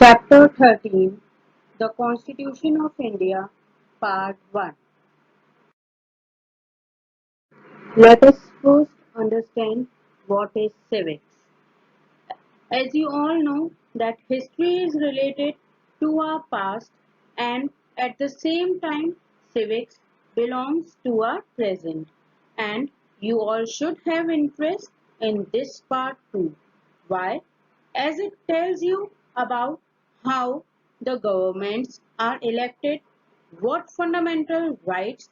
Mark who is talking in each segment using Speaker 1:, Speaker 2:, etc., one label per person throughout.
Speaker 1: Chapter 13, The Constitution of India, Part 1. Let us first understand what is civics. As you all know that history is related to our past and at the same time civics belongs to our present, and you all should have interest in this part too. Why? As it tells you about how the governments are elected, what fundamental rights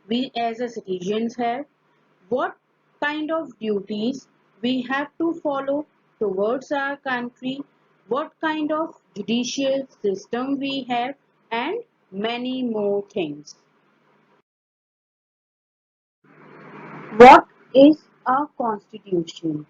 Speaker 1: we as a citizens have, what kind of duties we have to follow towards our country, what kind of judicial system we have, and many more things. What is a constitution?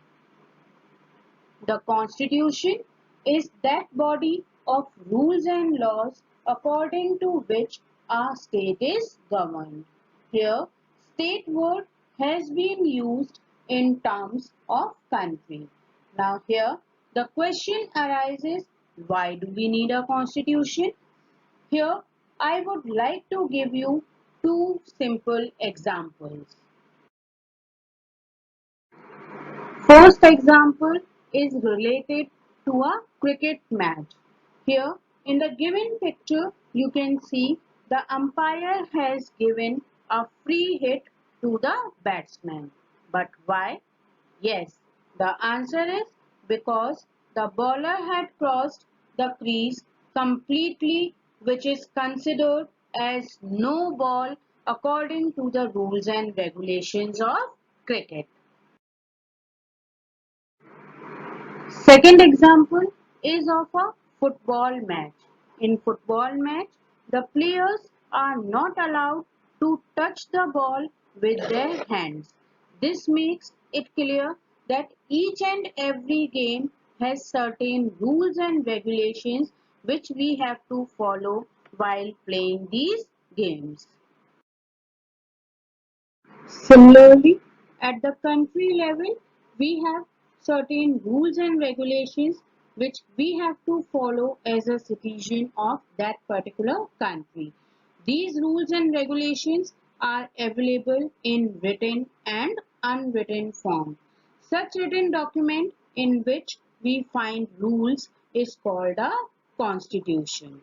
Speaker 1: The constitution is that body of rules and laws according to which our state is governed. Here, state word has been used in terms of country. Now here, the question arises, why do we need a constitution? Here, I would like to give you two simple examples. First example is related to a cricket match. Here in the given picture you can see the umpire has given a free hit to the batsman. But why? Yes, the answer is because the bowler had crossed the crease completely, which is considered as no ball according to the rules and regulations of cricket. Second example is of a football match. In football match, the players are not allowed to touch the ball with their hands. This makes it clear that each and every game has certain rules and regulations which we have to follow while playing these games. Similarly, at the country level, we have certain rules and regulations which we have to follow as a citizen of that particular country. These rules and regulations are available in written and unwritten form. Such written document in which we find rules is called a constitution.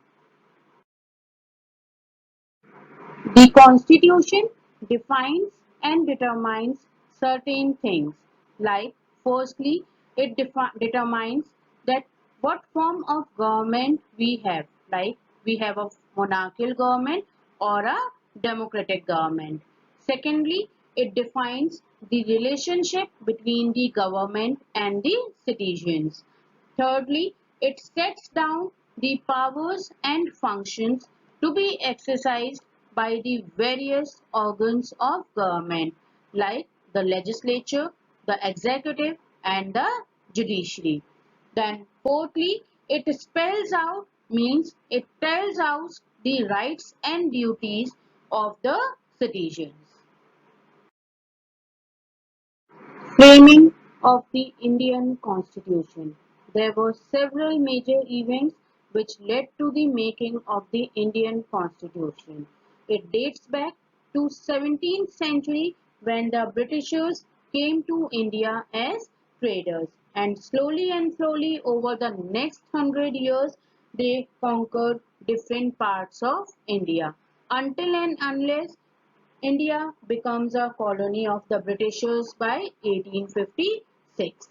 Speaker 1: The Constitution defines and determines certain things, like firstly it determines that what form of government we have, like we have a monarchical government or a democratic government. Secondly, it defines the relationship between the government and the citizens. Thirdly, it sets down the powers and functions to be exercised by the various organs of government like the legislature, the executive and the judiciary. Then fourthly, it spells out means it tells out the rights and duties of the citizens. Framing of the Indian Constitution. There were several major events which led to the making of the Indian Constitution. It dates back to 17th century when the Britishers came to India as traders, and slowly over the next 100 years they conquered different parts of India until and unless India becomes a colony of the Britishers by 1856.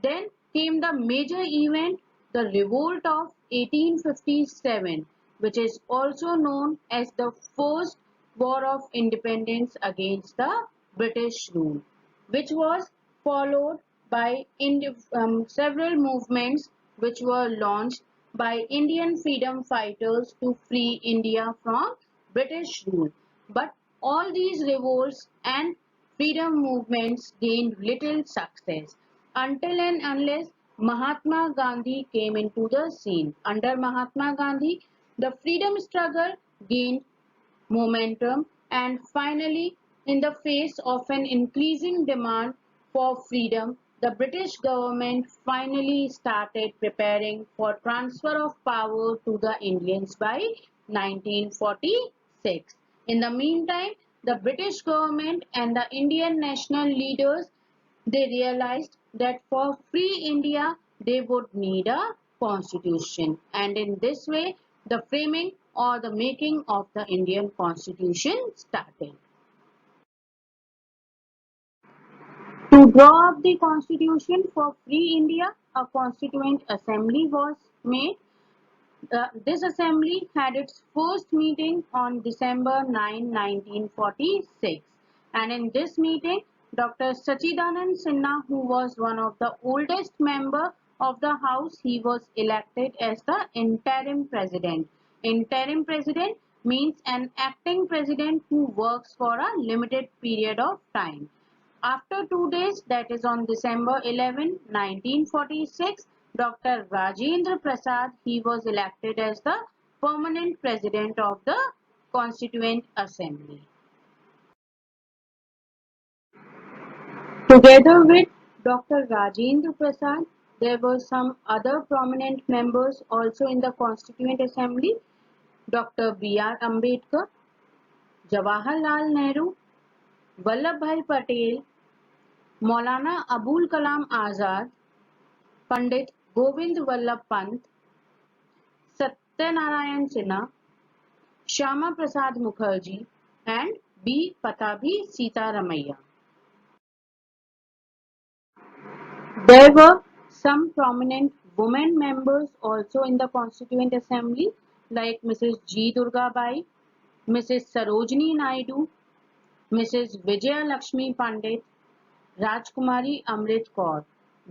Speaker 1: Then came the major event, the Revolt of 1857, which is also known as the First War of Independence against the British rule, which was followed by several movements which were launched by Indian freedom fighters to free India from British rule. But all these revolts and freedom movements gained little success until and unless Mahatma Gandhi came into the scene. Under Mahatma Gandhi, the freedom struggle gained momentum, and finally, in the face of an increasing demand for freedom, the British government finally started preparing for transfer of power to the Indians by 1946. In the meantime, the British government and the Indian national leaders, they realized that for free India they would need a constitution, and in this way the framing or the making of the Indian constitution started. To draw up the constitution for free India, a constituent assembly was made. This assembly had its first meeting on December 9, 1946, and in this meeting, Dr. Sachidanand Sinha, who was one of the oldest member of the House, he was elected as the interim president. Interim president means an acting president who works for a limited period of time. After 2 days, that is on December 11, 1946, Dr. Rajendra Prasad, he was elected as the permanent president of the Constituent Assembly. Together with Dr. Rajendra Prasad, there were some other prominent members also in the Constituent Assembly: Dr. B.R. Ambedkar, Jawaharlal Nehru, Vallabhbhai Patel, Maulana Abul Kalam Azad, Pandit Govind Vallabh Pant, Satyanarayan Sinha, Shyama Prasad Mukherjee, and B. Patabi Sitaramaiah. There were some prominent women members also in the Constituent Assembly, like Mrs. G. Durga Bai, Mrs. Sarojini Naidu, Mrs. Vijaya Lakshmi Pandit, Rajkumari Amrit Kaur.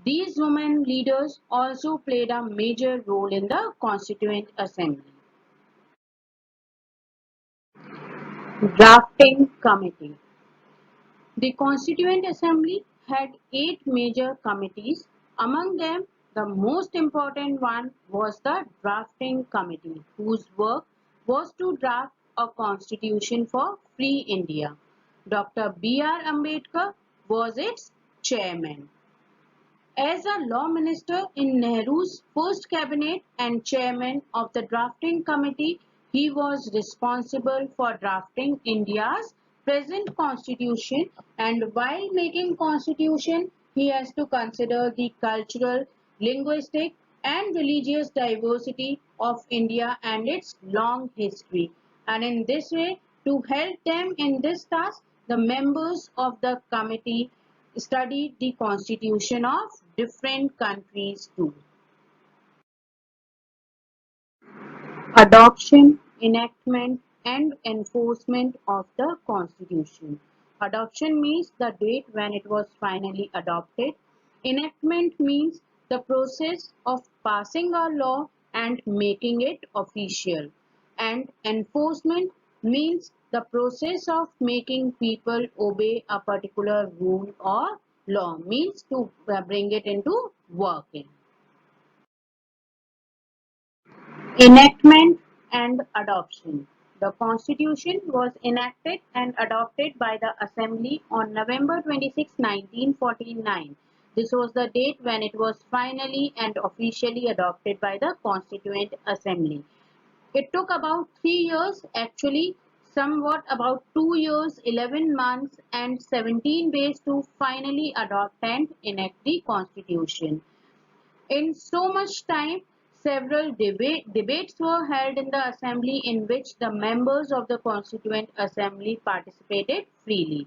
Speaker 1: These women leaders also played a major role in the Constituent Assembly. Drafting Committee. The Constituent Assembly had 8 major committees. Among them, the most important one was the Drafting Committee, whose work was to draft a constitution for free India. Dr. B.R. Ambedkar was its chairman. As a law minister in Nehru's first cabinet and chairman of the drafting committee, he was responsible for drafting India's present constitution, and while making constitution, he has to consider the cultural, linguistic and religious diversity of India and its long history. And in this way, to help them in this task, the members of the committee studied the constitution of different countries too. Adoption, enactment and enforcement of the constitution. Adoption means the date when it was finally adopted. Enactment means the process of passing a law and making it official. And enforcement means the process of making people obey a particular rule or law, means to bring it into working. Enactment and adoption. The Constitution was enacted and adopted by the Assembly on November 26, 1949. This was the date when it was finally and officially adopted by the Constituent Assembly. It took about 3 years, actually, somewhat about 2 years, 11 months, and 17 days to finally adopt and enact the Constitution. In so much time, several debates were held in the assembly in which the members of the Constituent Assembly participated freely.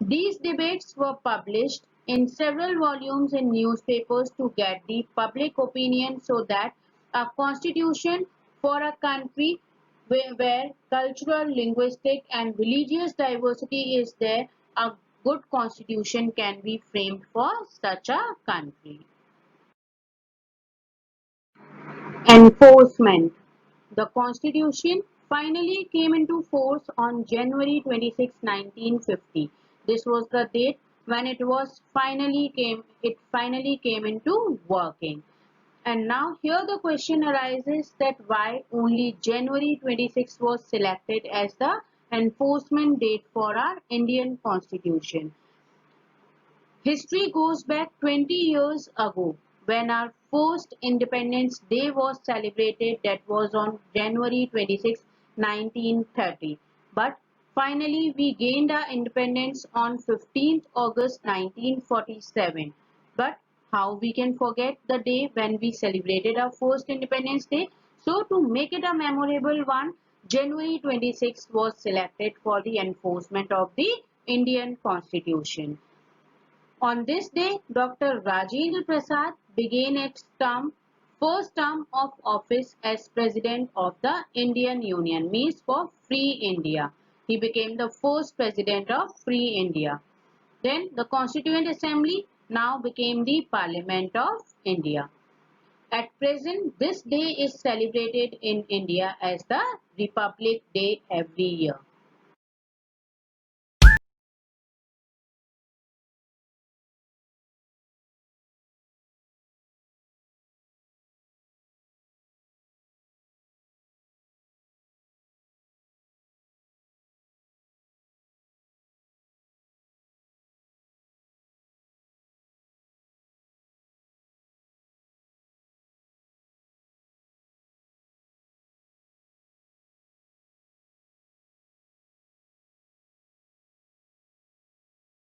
Speaker 1: These debates were published in several volumes in newspapers to get the public opinion, so that a constitution for a country where cultural, linguistic and religious diversity is there, a good constitution can be framed for such a country. Enforcement. The Constitution finally came into force on January 26, 1950. This was the date when it finally came into working. And now here the question arises that why only January 26 was selected as the enforcement date for our Indian Constitution. History goes back 20 years ago when our first Independence Day was celebrated, that was on January 26, 1930. But finally we gained our independence on 15th August 1947. But how we can forget the day when we celebrated our first Independence Day? So to make it a memorable one, January 26th was selected for the enforcement of the Indian Constitution. On this day, Dr. Rajendra Prasad began its first term of office as President of the Indian Union, means for Free India. He became the first President of Free India. Then the Constituent Assembly now became the Parliament of India. At present, this day is celebrated in India as the Republic Day every year.